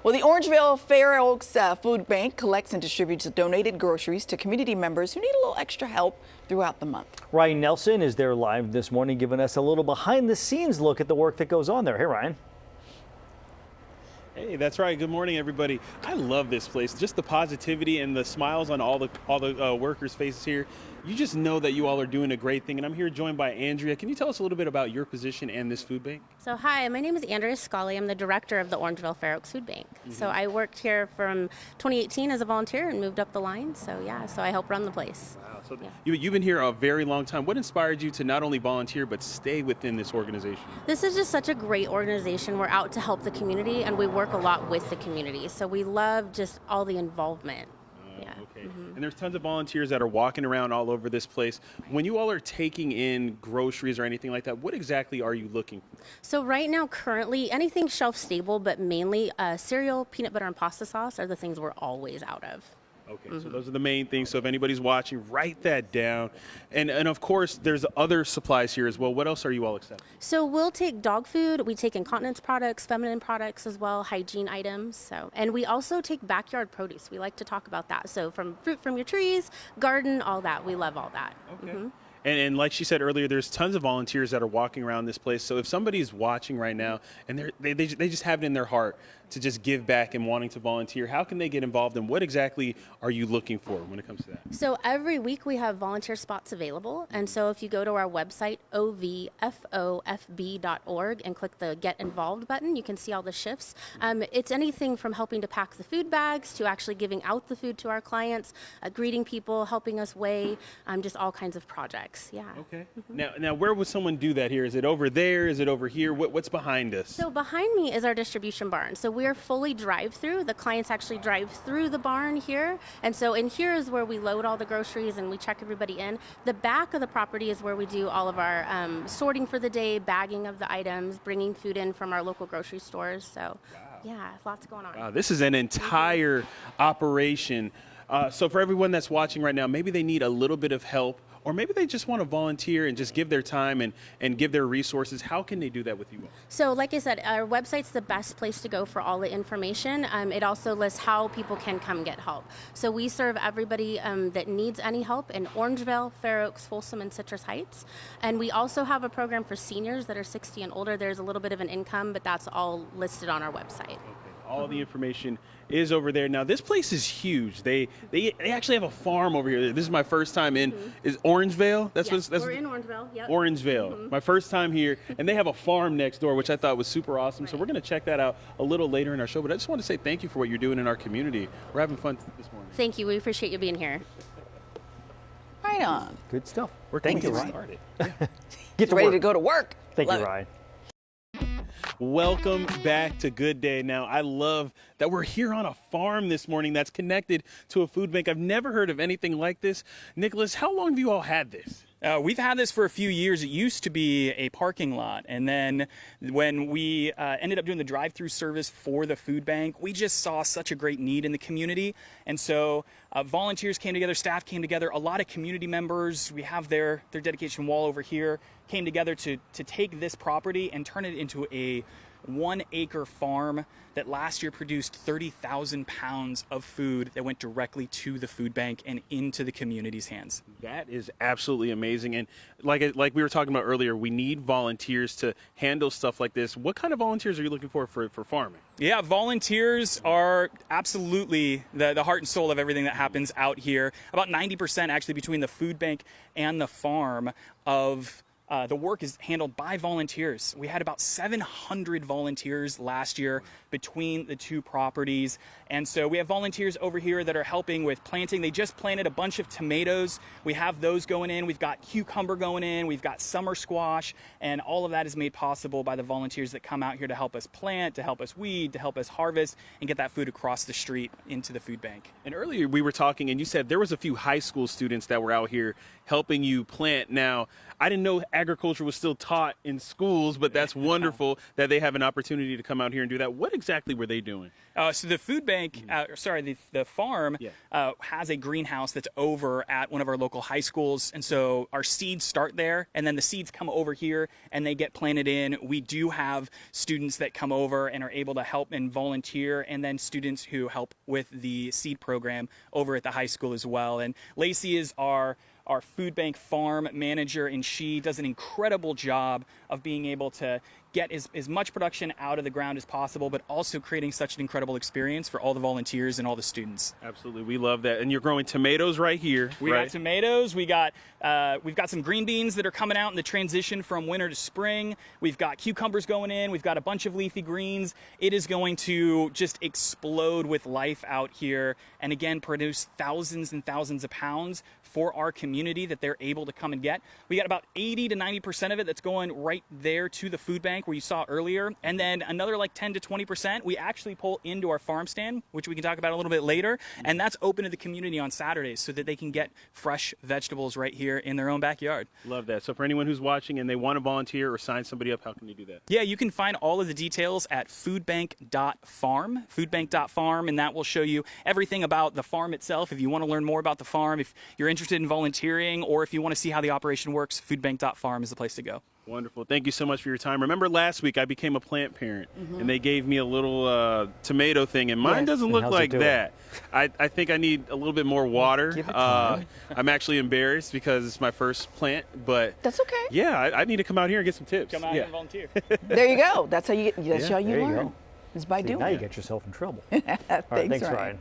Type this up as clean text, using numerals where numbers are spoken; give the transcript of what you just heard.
Well, the Orangevale Fair Oaks Food Bank collects and distributes donated groceries to community members who need a little extra help throughout the month. Ryan Nelson is there live this morning, giving us a little behind-the-scenes look at the work that goes on there. Hey, Ryan. Hey, that's right. Good morning, everybody. I love this place. Just the positivity and the smiles on all the workers' faces here. You just know that you all are doing a great thing. And I'm here joined by Andrea. Can you tell us a little bit about your position and this food bank? So hi, my name is Andrea Scully. I'm the director of the Orangevale Fair Oaks Food Bank. So I worked here from 2018 as a volunteer and moved up the line. So I help run the place. Wow. So you've been here a very long time. What inspired you to not only volunteer but stay within this organization? This is just such a great organization. We're out to help the community and we work a lot with the community. So we love just all the involvement. Okay. And there's tons of volunteers that are walking around all over this place. When you all are taking in groceries or anything like that, what exactly are you looking for? So right now, currently, anything shelf stable, but mainly cereal, peanut butter, and pasta sauce are the things we're always out of. Okay, so those are the main things. So if anybody's watching, write that down. And of course, there's other supplies here as well. What else are you all accepting? So we'll take dog food, we take incontinence products, feminine products as well, hygiene items. And we also take backyard produce. We like to talk about that. So from fruit from your trees, garden, all that. We love all that. Okay. And like she said earlier, there's tons of volunteers that are walking around this place. So if somebody's watching right now and they just have it in their heart to just give back and wanting to volunteer, how can they get involved and what exactly are you looking for when it comes to that? So every week we have volunteer spots available. And so if you go to our website, ovfofb.org, and click the Get Involved button, you can see all the shifts. It's anything from helping to pack the food bags to actually giving out the food to our clients, greeting people, helping us weigh, just all kinds of projects. Yeah. Okay. Now, where would someone do that here? Is it over there? Is it over here? What's behind us? So behind me is our distribution barn. So we're fully drive-through. The clients actually drive through the barn here. And so in here is where we load all the groceries and we check everybody in. The back of the property is where we do all of our sorting for the day, bagging of the items, bringing food in from our local grocery stores. So yeah, lots going on. Wow, this is an entire operation. So for everyone that's watching right now, maybe they need a little bit of help, or maybe they just want to volunteer and just give their time and give their resources. How can they do that with you all? So like I said, our website's the best place to go for all the information. It also lists how people can come get help. So we serve everybody that needs any help in Orangevale, Fair Oaks, Folsom, and Citrus Heights. And we also have a program for seniors that are 60 and older. There's a little bit of an income, but that's all listed on our website. Okay. All the information is over there. Now, this place is huge. They actually have a farm over here. This is my first time in. Is Orangevale? That's we're in Orangevale. Yep. Orangevale. My first time here, and they have a farm next door, which I thought was super awesome. So we're going to check that out a little later in our show. But I just want to say thank you for what you're doing in our community. We're having fun this morning. Thank you. We appreciate you being here. Right on. Good stuff. We're Thank you, Ryan. Started. Get to ready work. to go to work. Thank Love you, it. Ryan. Welcome back to Good Day. Now, I love that we're here on a farm this morning that's connected to a food bank. I've never heard of anything like this. Nicholas, how long have you all had this? We've had this for a few years. It used to be a parking lot. And then when we ended up doing the drive-through service for the food bank, we just saw such a great need in the community. And so volunteers came together, staff came together, a lot of community members, we have their dedication wall over here, came together to take this property and turn it into a 1-acre farm that last year produced 30,000 pounds of food that went directly to the food bank and into the community's hands. That is absolutely amazing. And like we were talking about earlier, we need volunteers to handle stuff like this. What kind of volunteers are you looking for farming? Yeah, volunteers are absolutely the heart and soul of everything that happens out here. About 90% actually between the food bank and the farm of the work is handled by volunteers. We had about 700 volunteers last year between the two properties. And so we have volunteers over here that are helping with planting. They just planted a bunch of tomatoes. We have those going in. We've got cucumber going in. We've got summer squash. And all of that is made possible by the volunteers that come out here to help us plant, to help us weed, to help us harvest, and get that food across the street into the food bank. And earlier we were talking and you said there was a few high school students that were out here helping you plant. Now, I didn't know agriculture was still taught in schools, but that's wonderful that they have an opportunity to come out here and do that. What exactly were they doing? So the food bank, the farm has a greenhouse that's over at one of our local high schools. And so our seeds start there, and then the seeds come over here and they get planted in. We do have students that come over and are able to help and volunteer, and then students who help with the seed program over at the high school as well. And Lacey is our food bank farm manager, and she does an incredible job of being able to get as much production out of the ground as possible, but also creating such an incredible experience for all the volunteers and all the students. Absolutely, we love that. And you're growing tomatoes right here. We got tomatoes. We've got some green beans that are coming out in the transition from winter to spring. We've got cucumbers going in. We've got a bunch of leafy greens. It is going to just explode with life out here, and again produce thousands and thousands of pounds for our community that they're able to come and get. We got about 80 to 90% of it that's going right there to the food bank where you saw earlier, and then another like 10 to 20% we actually pull into our farm stand, which we can talk about a little bit later, and that's open to the community on Saturdays so that they can get fresh vegetables right here in their own backyard. Love that. So for anyone who's watching and they want to volunteer or sign somebody up, how can they do that? Yeah, you can find all of the details at foodbank.farm, and that will show you everything about the farm itself. If you want to learn more about the farm, if you're interested in volunteering, or if you want to see how the operation works, foodbank.farm is the place to go. Wonderful. Thank you so much for your time. Remember last week I became a plant parent, and they gave me a little tomato thing, and mine doesn't look like that. I think I need a little bit more water. Give it time. I'm actually embarrassed because it's my first plant, but That's okay. yeah, I need to come out here and get some tips. Come out here and volunteer. There you go. That's how you there you learn. go. Is by See, doing now it. you get yourself in trouble. All right, Thanks, thanks, Ryan.